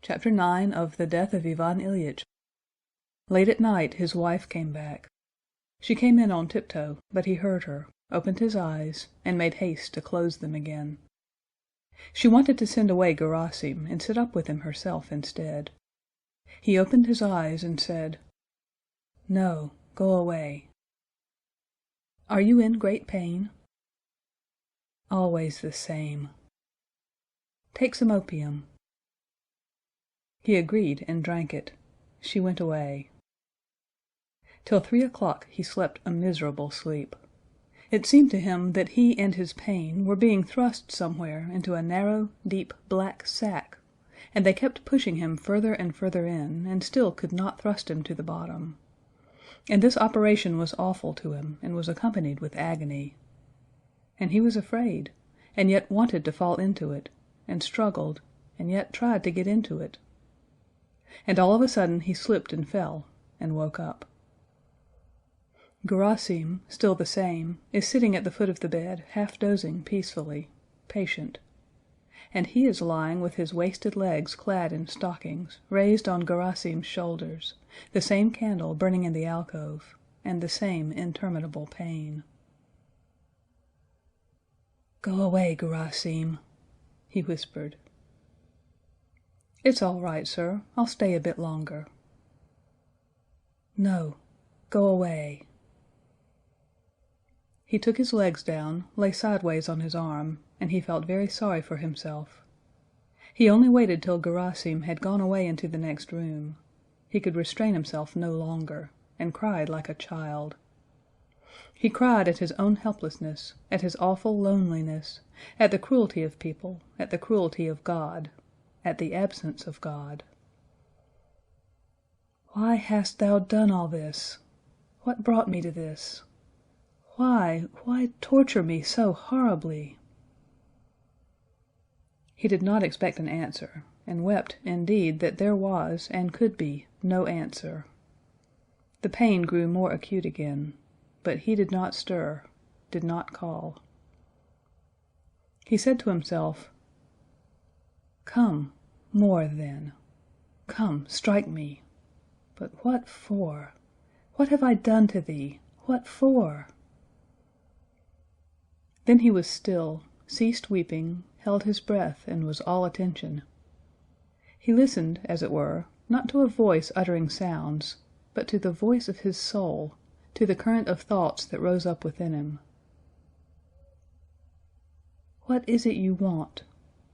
Chapter 9 of The Death of Ivan Ilyich. Late at night his wife came back. She came in on tiptoe, but he heard her, opened his eyes, and made haste to close them again. She wanted to send away Gerasim and sit up with him herself instead. He opened his eyes and said, "No, go away." "Are you in great pain?" "Always the same." "Take some opium." He agreed and drank it. She went away. Till 3 o'clock he slept a miserable sleep. It seemed to him that he and his pain were being thrust somewhere into a narrow, deep, black sack, and they kept pushing him further and further in, and still could not thrust him to the bottom. And this operation was awful to him, and was accompanied with agony. And he was afraid, and yet wanted to fall into it, and struggled, and yet tried to get into it. And all of a sudden he slipped and fell, and woke up. Gerasim, still the same, is sitting at the foot of the bed, half dozing peacefully, patient. And he is lying with his wasted legs clad in stockings, raised on Gerasim's shoulders, the same candle burning in the alcove, and the same interminable pain. "Go away, Gerasim," he whispered. "It's all right, sir. I'll stay a bit longer." "No, go away." He took his legs down, lay sideways on his arm, and he felt very sorry for himself. He only waited till Gerasim had gone away into the next room. He could restrain himself no longer, and cried like a child. He cried at his own helplessness, at his awful loneliness, at the cruelty of people, at the cruelty of God, at the absence of God. "Why hast thou done all this? What brought me to this? Why torture me so horribly?" He did not expect an answer, and wept indeed that there was, and could be, no answer. The pain grew more acute again, but he did not stir, did not call. He said to himself, "Come, more then. Come, strike me. But what for? What have I done to thee? What for?" Then he was still, ceased weeping, held his breath, and was all attention. He listened, as it were, not to a voice uttering sounds, but to the voice of his soul, to the current of thoughts that rose up within him. "What is it you want?"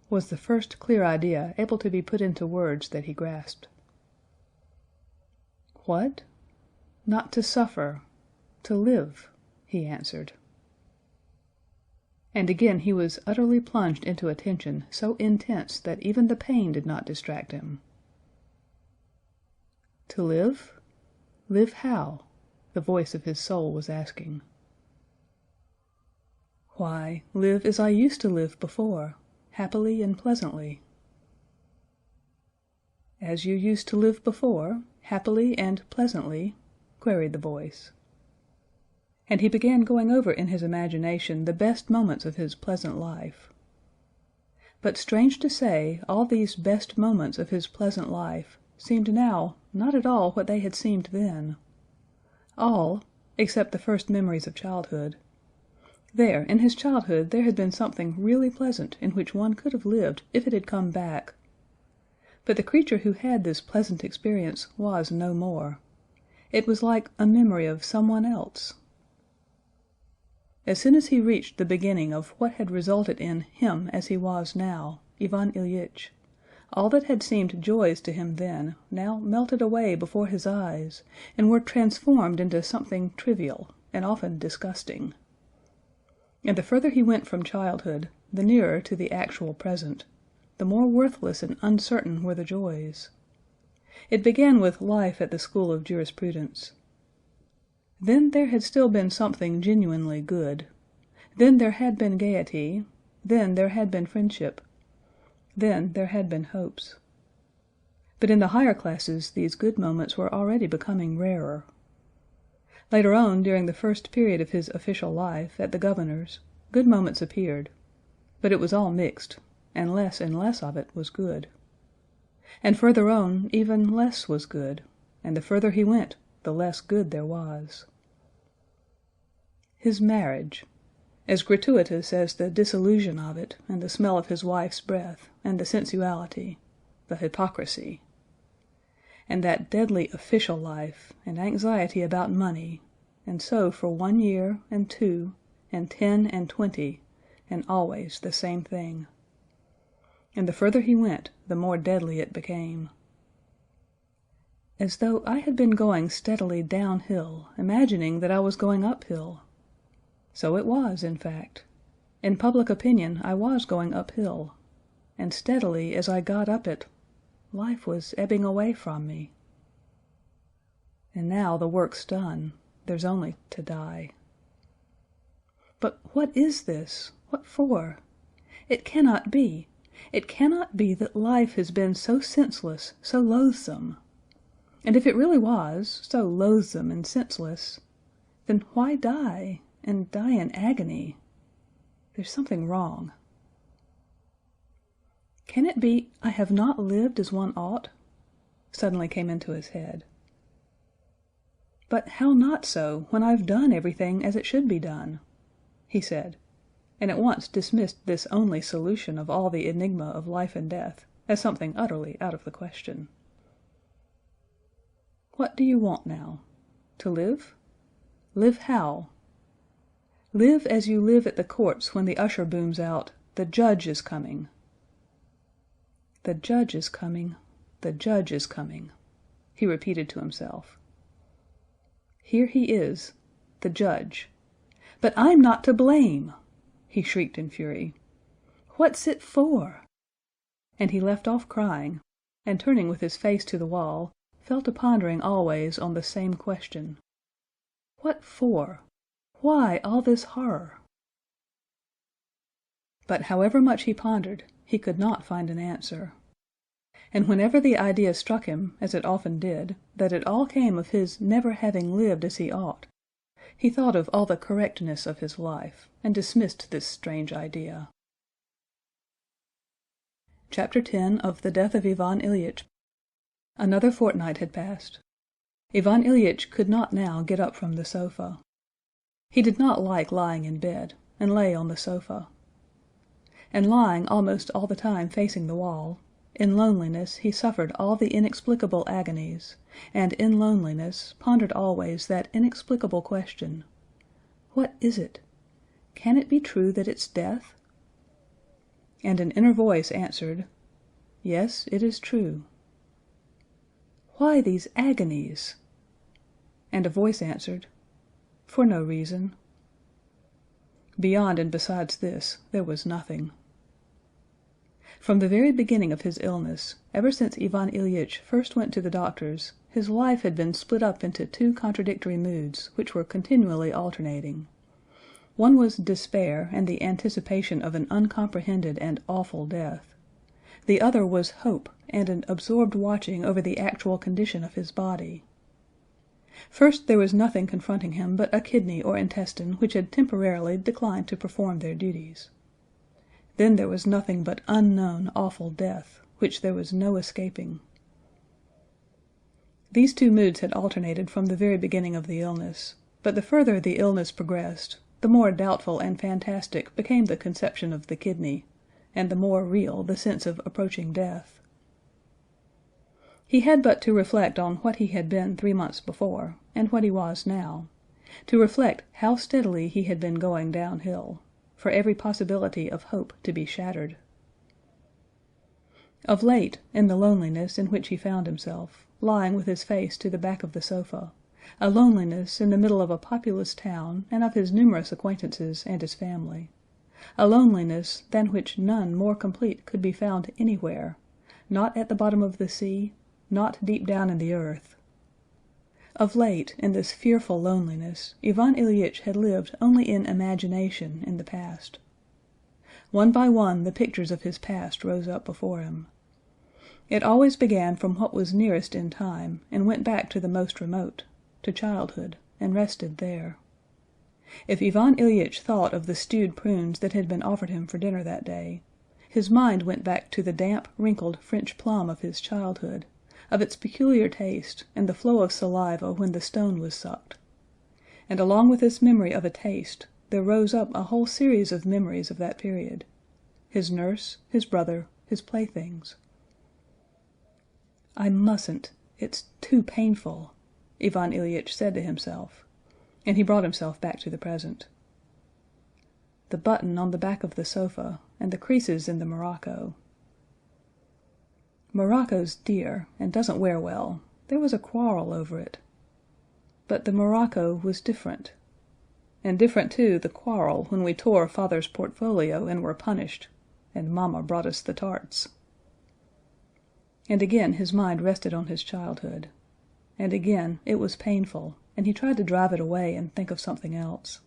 was the first clear idea able to be put into words that he grasped. "What? Not to suffer, to live," he answered. And again he was utterly plunged into attention so intense that even the pain did not distract him. "To live? Live how?" the voice of his soul was asking. "Why, live as I used to live before, happily and pleasantly." "As you used to live before, happily and pleasantly?" queried the voice. And he began going over in his imagination the best moments of his pleasant life. But strange to say, all these best moments of his pleasant life seemed now not at all what they had seemed then. All, except the first memories of childhood. There, in his childhood, there had been something really pleasant in which one could have lived if it had come back. But the creature who had this pleasant experience was no more. It was like a memory of someone else. As soon as he reached the beginning of what had resulted in him as he was now, Ivan Ilyich, all that had seemed joys to him then now melted away before his eyes and were transformed into something trivial and often disgusting. And the further he went from childhood, the nearer to the actual present, the more worthless and uncertain were the joys. It began with life at the school of jurisprudence. Then there had still been something genuinely good. Then there had been gaiety. Then there had been friendship. Then there had been hopes. But in the higher classes these good moments were already becoming rarer. Later on, during the first period of his official life, at the governor's, good moments appeared, but it was all mixed, and less of it was good. And further on even less was good, and the further he went the less good there was. His marriage, as gratuitous as the disillusion of it, and the smell of his wife's breath, and the sensuality, the hypocrisy. And that deadly official life, and anxiety about money, and so for 1 year, and 2, and 10, and 20, and always the same thing. And the further he went, the more deadly it became. As though I had been going steadily downhill, imagining that I was going uphill. So it was, in fact. In public opinion I was going uphill, and steadily as I got up it, life was ebbing away from me. And now the work's done. There's only to die. But what is this? What for? It cannot be. It cannot be that life has been so senseless, so loathsome. And if it really was, so loathsome and senseless, then why die, and die in agony? There's something wrong. Can it be I have not lived as one ought? Suddenly came into his head. But how not so, when I've done everything as it should be done? He said, and at once dismissed this only solution of all the enigma of life and death as something utterly out of the question. What do you want now? To live? Live how? Live as you live at the courts when the usher booms out, "The judge is coming." The judge is coming, the judge is coming, he repeated to himself. Here he is, the judge. But I'm not to blame, he shrieked in fury. What's it for? And he left off crying, and turning with his face to the wall, fell to pondering always on the same question. What for? Why all this horror? But however much he pondered, he could not find an answer. And whenever the idea struck him, as it often did, that it all came of his never having lived as he ought, he thought of all the correctness of his life, and dismissed this strange idea. Chapter 10 of the Death of Ivan Ilyich. Another fortnight had passed. Ivan Ilyich could not now get up from the sofa. He did not like lying in bed, and lay on the sofa. And lying almost all the time facing the wall, in loneliness he suffered all the inexplicable agonies, and in loneliness pondered always that inexplicable question, what is it? Can it be true that it's death? And an inner voice answered, yes, it is true. Why these agonies? And a voice answered, for no reason. Beyond and besides this, there was nothing. From the very beginning of his illness, ever since Ivan Ilyich first went to the doctor's, his life had been split up into two contradictory moods, which were continually alternating. One was despair and the anticipation of an uncomprehended and awful death. The other was hope and an absorbed watching over the actual condition of his body. First there was nothing confronting him but a kidney or intestine which had temporarily declined to perform their duties. Then there was nothing but unknown, awful death, which there was no escaping. These two moods had alternated from the very beginning of the illness, but the further the illness progressed, the more doubtful and fantastic became the conception of the kidney, and the more real the sense of approaching death. He had but to reflect on what he had been 3 months before, and what he was now, to reflect how steadily he had been going downhill, for every possibility of hope to be shattered. Of late, in the loneliness in which he found himself, lying with his face to the back of the sofa, a loneliness in the middle of a populous town and of his numerous acquaintances and his family, a loneliness than which none more complete could be found anywhere, not at the bottom of the sea, not deep down in the earth. Of late, in this fearful loneliness, Ivan Ilyich had lived only in imagination in the past. One by one the pictures of his past rose up before him. It always began from what was nearest in time, and went back to the most remote, to childhood, and rested there. If Ivan Ilyich thought of the stewed prunes that had been offered him for dinner that day, His mind went back to the damp, wrinkled French plum of his childhood, of its peculiar taste, and the flow of saliva when the stone was sucked. And along with this memory of a taste, there rose up a whole series of memories of that period: his nurse, his brother, his playthings. "I mustn't. It's too painful," Ivan Ilyich said to himself, and he brought himself back to the present. The button on the back of the sofa, and the creases in the morocco. Morocco's dear, and doesn't wear well. There was a quarrel over it. But the morocco was different. And different, too, the quarrel when we tore father's portfolio and were punished, and mamma brought us the tarts. And again his mind rested on his childhood. And again it was painful, and he tried to drive it away and think of something else.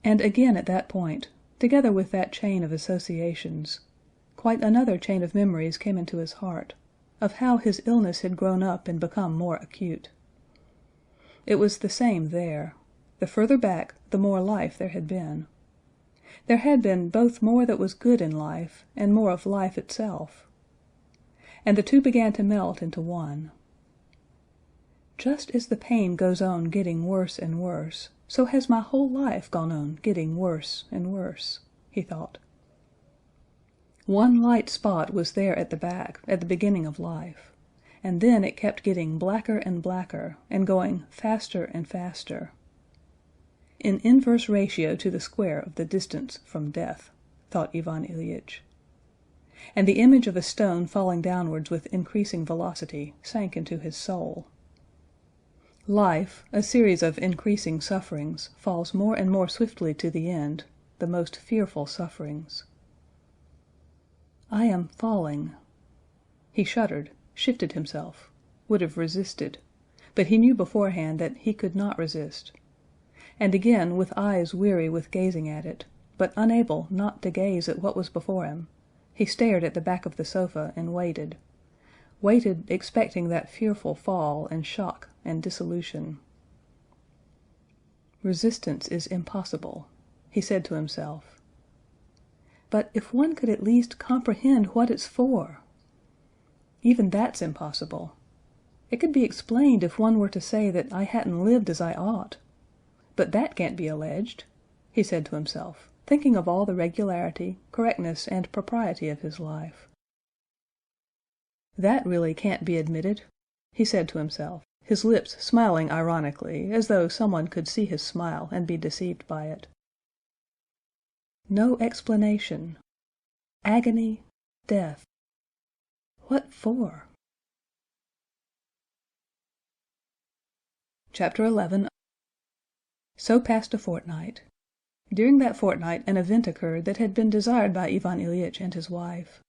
And again at that point, together with that chain of associations, quite another chain of memories came into his heart, of how his illness had grown up and become more acute. It was the same there. The further back, the more life there had been. There had been both more that was good in life, and more of life itself. And the two began to melt into one. Just as the pain goes on getting worse and worse, so has my whole life gone on getting worse and worse, he thought. One light spot was there at the back, at the beginning of life, and then it kept getting blacker and blacker, and going faster and faster. In inverse ratio to the square of the distance from death, thought Ivan Ilyich. And the image of a stone falling downwards with increasing velocity sank into his soul. Life, a series of increasing sufferings, falls more and more swiftly to the end, the most fearful sufferings. I am falling. He shuddered, shifted himself, would have resisted, but he knew beforehand that he could not resist. And again, with eyes weary with gazing at it, but unable not to gaze at what was before him, he stared at the back of the sofa and waited, expecting that fearful fall and shock and dissolution. "Resistance is impossible," he said to himself. "But if one could at least comprehend what it's for! Even that's impossible. It could be explained if one were to say that I hadn't lived as I ought. But that can't be alleged," he said to himself, thinking of all the regularity, correctness, and propriety of his life. "That really can't be admitted," he said to himself, his lips smiling ironically, as though someone could see his smile and be deceived by it. No explanation. Agony, death. What for? Chapter 11. So passed a fortnight. During that fortnight an event occurred that had been desired by Ivan Ilyich and his wife.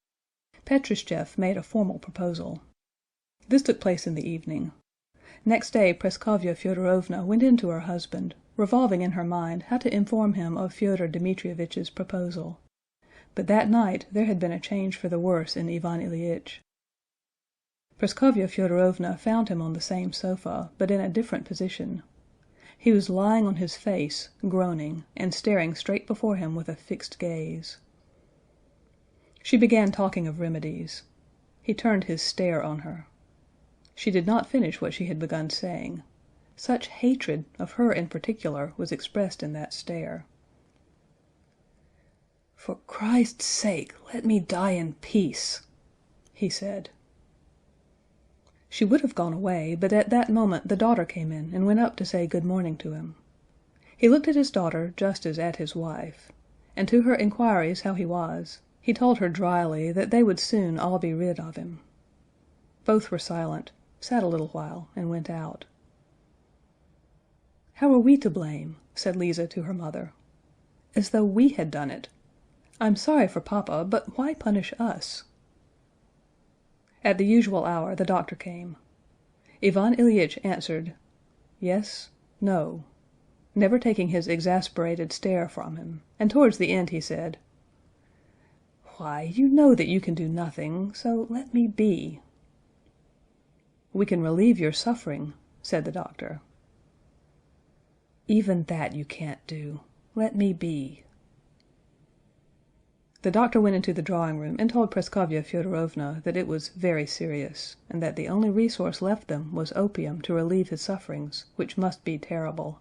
Petrushchev made a formal proposal. This took place in the evening. Next day Praskovya Fyodorovna went in to her husband, revolving in her mind how to inform him of Fyodor Dmitrievitch's proposal. But that night there had been a change for the worse in Ivan Ilyich. Praskovya Fyodorovna found him on the same sofa, but in a different position. He was lying on his face, groaning, and staring straight before him with a fixed gaze. She began talking of remedies. He turned his stare on her. She did not finish what she had begun saying. Such hatred, of her in particular, was expressed in that stare. "For Christ's sake, let me die in peace," he said. She would have gone away, but at that moment the daughter came in and went up to say good morning to him. He looked at his daughter just as at his wife, and to her inquiries how he was, he told her dryly that they would soon all be rid of him. Both were silent, sat a little while, and went out. "How are we to blame?" said Lise to her mother. "As though we had done it. I'm sorry for Papa, but why punish us?" At the usual hour the doctor came. Ivan Ilyich answered, "Yes, no," never taking his exasperated stare from him, and towards the end he said, "Why, you know that you can do nothing, so let me be." "We can relieve your suffering," said the doctor. "Even that you can't do. Let me be." The doctor went into the drawing room and told Praskovya Fyodorovna that it was very serious, and that the only resource left them was opium to relieve his sufferings, which must be terrible.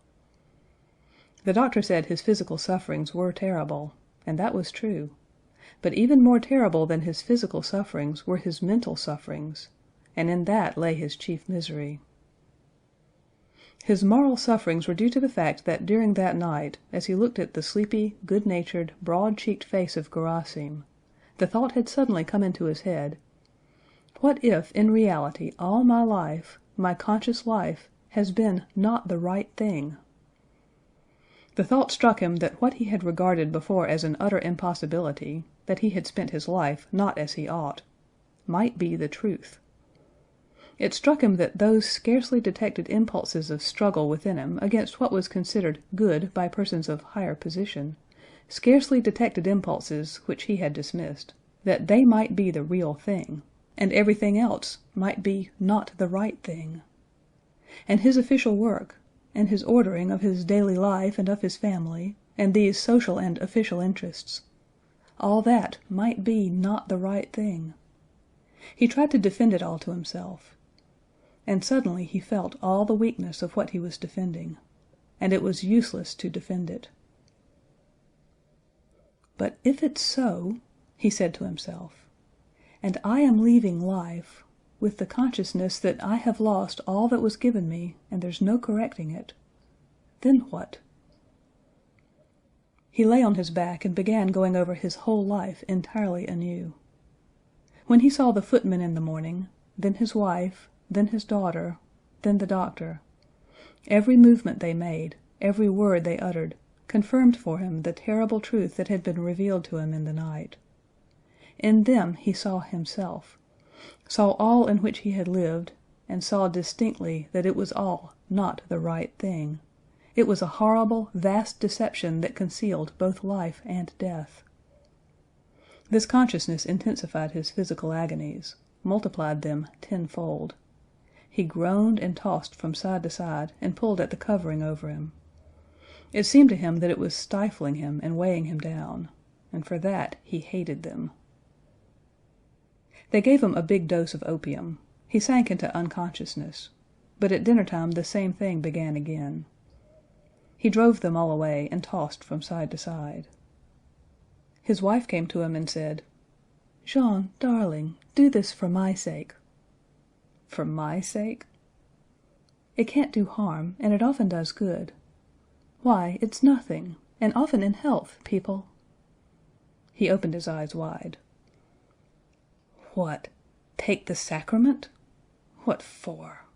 The doctor said his physical sufferings were terrible, and that was true, but even more terrible than his physical sufferings were his mental sufferings, and in that lay his chief misery. His moral sufferings were due to the fact that during that night, as he looked at the sleepy, good-natured, broad-cheeked face of Gerasim, the thought had suddenly come into his head, what if in reality all my life, my conscious life, has been not the right thing? The thought struck him that what he had regarded before as an utter impossibility, that he had spent his life not as he ought, might be the truth. It struck him that those scarcely detected impulses of struggle within him against what was considered good by persons of higher position, scarcely detected impulses which he had dismissed, that they might be the real thing, and everything else might be not the right thing. And his official work, and his ordering of his daily life and of his family, and these social and official interests, all that might be not the right thing. He tried to defend it all to himself. And suddenly he felt all the weakness of what he was defending, and it was useless to defend it. "But if it's so," he said to himself, "and I am leaving life, with the consciousness that I have lost all that was given me and there's no correcting it, then what?" He lay on his back and began going over his whole life entirely anew. When he saw the footman in the morning, then his wife, then his daughter, then the doctor, every movement they made, every word they uttered, confirmed for him the terrible truth that had been revealed to him in the night. In them he saw himself, saw all in which he had lived, and saw distinctly that it was all not the right thing. It was a horrible, vast deception that concealed both life and death. This consciousness intensified his physical agonies, multiplied them tenfold. He groaned and tossed from side to side and pulled at the covering over him. It seemed to him that it was stifling him and weighing him down, and for that he hated them. They gave him a big dose of opium. He sank into unconsciousness, but at dinner time the same thing began again. He drove them all away and tossed from side to side. His wife came to him and said, "Jean, darling, do this for my sake." "For my sake?" "It can't do harm, and it often does good. Why, it's nothing, and often in health people—" He opened his eyes wide. "What, take the sacrament? What for?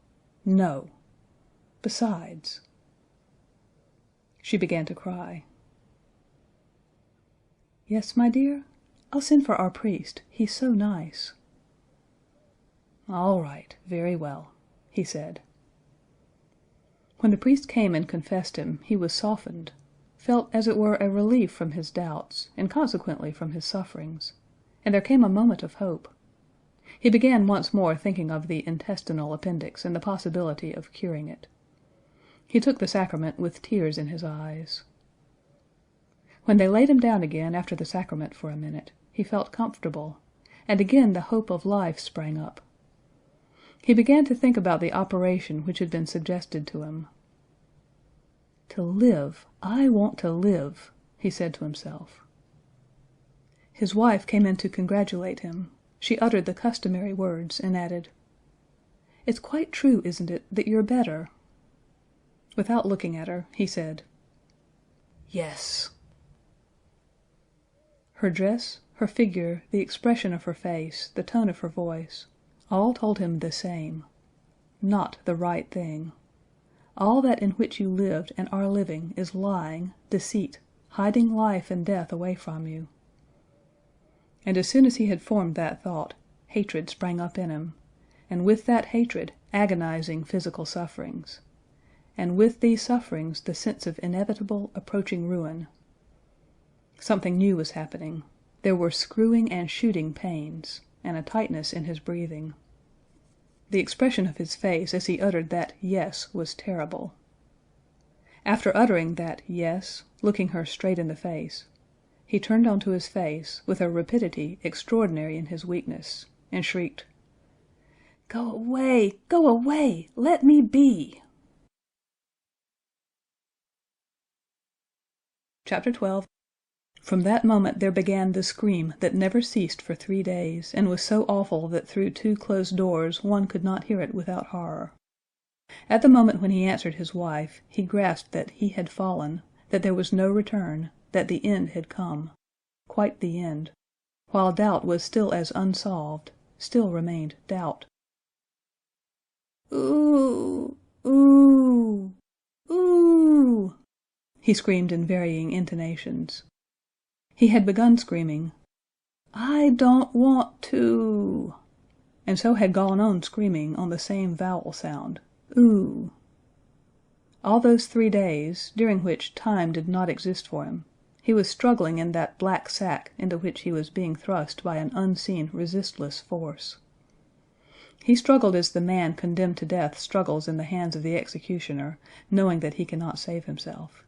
No. Besides—" She began to cry. "Yes, my dear? I'll send for our priest. He's so nice." "All right, very well," he said. When the priest came and confessed him, he was softened, felt as it were a relief from his doubts, and consequently from his sufferings, and there came a moment of hope. He began once more thinking of the intestinal appendix and the possibility of curing it. He took the sacrament with tears in his eyes. When they laid him down again after the sacrament for a minute, he felt comfortable, and again the hope of life sprang up. He began to think about the operation which had been suggested to him. "To live, I want to live," he said to himself. His wife came in to congratulate him. She uttered the customary words and added, "It's quite true, isn't it, that you're better?" Without looking at her, he said, "Yes." Her dress, her figure, the expression of her face, the tone of her voice, all told him the same: not the right thing. All that in which you lived and are living is lying, deceit, hiding life and death away from you. And as soon as he had formed that thought, hatred sprang up in him, and with that hatred agonizing physical sufferings, and with these sufferings the sense of inevitable, approaching ruin. Something new was happening. There were screwing and shooting pains, and a tightness in his breathing. The expression of his face as he uttered that "yes" was terrible. After uttering that "yes," looking her straight in the face, he turned onto his face, with a rapidity extraordinary in his weakness, and shrieked, "Go away! Go away! Let me be!" Chapter 12. From that moment there began the scream that never ceased for 3 days, and was so awful that through 2 closed doors one could not hear it without horror. At the moment when he answered his wife, he grasped that he had fallen, that there was no return, that the end had come, quite the end, while doubt was still as unsolved, still remained doubt. "Ooh! Ooh! Ooh!" he screamed in varying intonations. He had begun screaming, "I don't want to," and so had gone on screaming on the same vowel sound, "ooh." All those 3 days, during which time did not exist for him, he was struggling in that black sack into which he was being thrust by an unseen, resistless force. He struggled as the man condemned to death struggles in the hands of the executioner, knowing that he cannot save himself.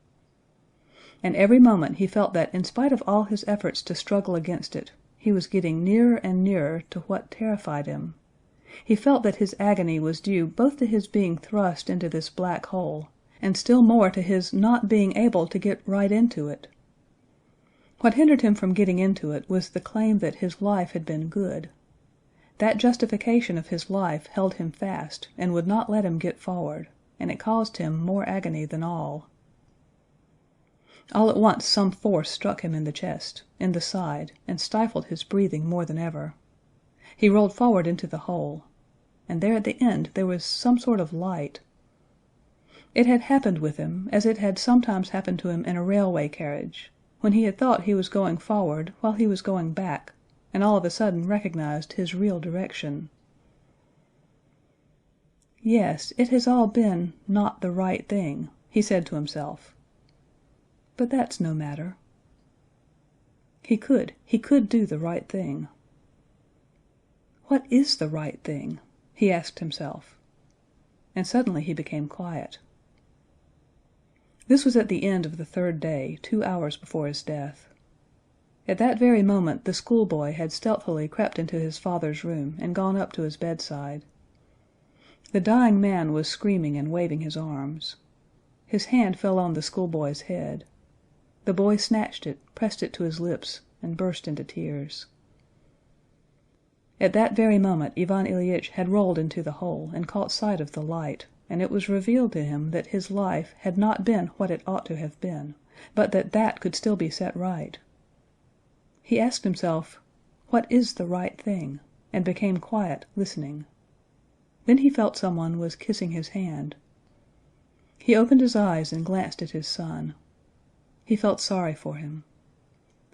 And every moment he felt that in spite of all his efforts to struggle against it, he was getting nearer and nearer to what terrified him. He felt that his agony was due both to his being thrust into this black hole, and still more to his not being able to get right into it. What hindered him from getting into it was the claim that his life had been good. That justification of his life held him fast and would not let him get forward, and it caused him more agony than all. All at once some force struck him in the chest, in the side, and stifled his breathing more than ever. He rolled forward into the hole, and there at the end there was some sort of light. It had happened with him, as it had sometimes happened to him in a railway carriage, when he had thought he was going forward while he was going back, and all of a sudden recognized his real direction. "Yes, it has all been not the right thing," he said to himself. "But that's no matter." He could do the right thing. "What is the right thing?" he asked himself. And suddenly he became quiet. This was at the end of the 3rd day, 2 hours before his death. At that very moment the schoolboy had stealthily crept into his father's room and gone up to his bedside. The dying man was screaming and waving his arms. His hand fell on the schoolboy's head. The boy snatched it, pressed it to his lips, and burst into tears. At that very moment Ivan Ilyich had rolled into the hole and caught sight of the light, and it was revealed to him that his life had not been what it ought to have been, but that that could still be set right. He asked himself, "What is the right thing?" and became quiet, listening. Then he felt someone was kissing his hand. He opened his eyes and glanced at his son. He felt sorry for him.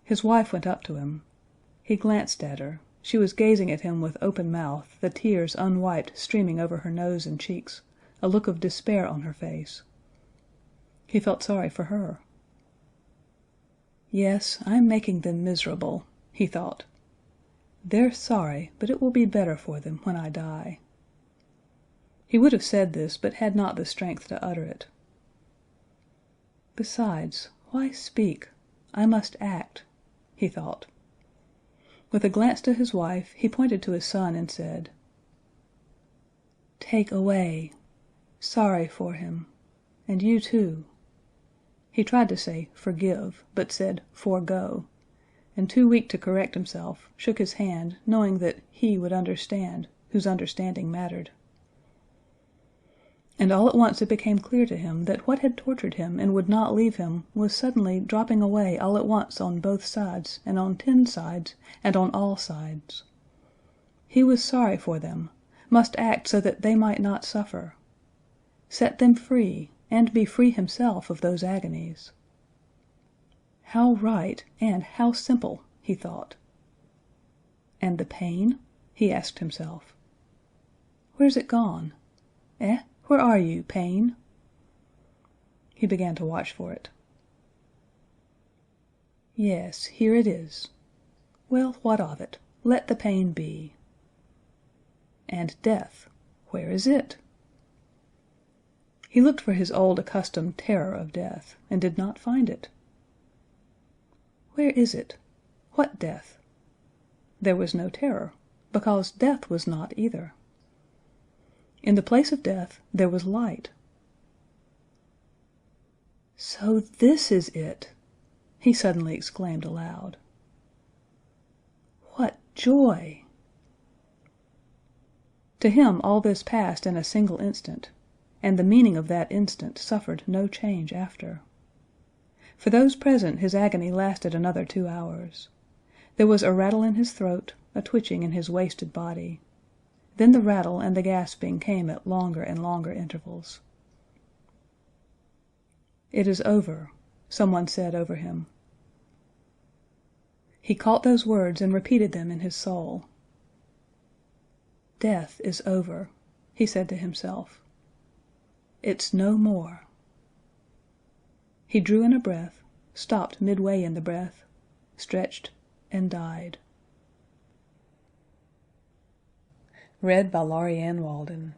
His wife went up to him. He glanced at her. She was gazing at him with open mouth, the tears unwiped streaming over her nose and cheeks, a look of despair on her face. He felt sorry for her. "Yes, I'm making them miserable," he thought. "They're sorry, but it will be better for them when I die." He would have said this, but had not the strength to utter it. "Besides, why speak? I must act," he thought. With a glance to his wife, he pointed to his son and said, "Take away. Sorry for him. And you too." He tried to say "forgive," but said "forego," and too weak to correct himself, shook his hand, knowing that he would understand, whose understanding mattered. And all at once it became clear to him that what had tortured him and would not leave him was suddenly dropping away all at once on both sides, and on 10 sides, and on all sides. He was sorry for them, must act so that they might not suffer. Set them free, and be free himself of those agonies. How right, and how simple, he thought. And the pain? He asked himself. Where's it gone? Eh? Where are you, pain? He began to watch for it. Yes, here it is. Well, what of it? Let the pain be. And death, where is it? He looked for his old accustomed terror of death, and did not find it. Where is it? What death? There was no terror, because death was not either. In the place of death there was light. "So this is it!" he suddenly exclaimed aloud. "What joy!" To him all this passed in a single instant, and the meaning of that instant suffered no change after. For those present his agony lasted another 2 hours. There was a rattle in his throat, a twitching in his wasted body. Then the rattle and the gasping came at longer and longer intervals. "It is over," someone said over him. He caught those words and repeated them in his soul. "Death is over," he said to himself. "It's no more." He drew in a breath, stopped midway in the breath, stretched, and died. Read by Laurie Walden.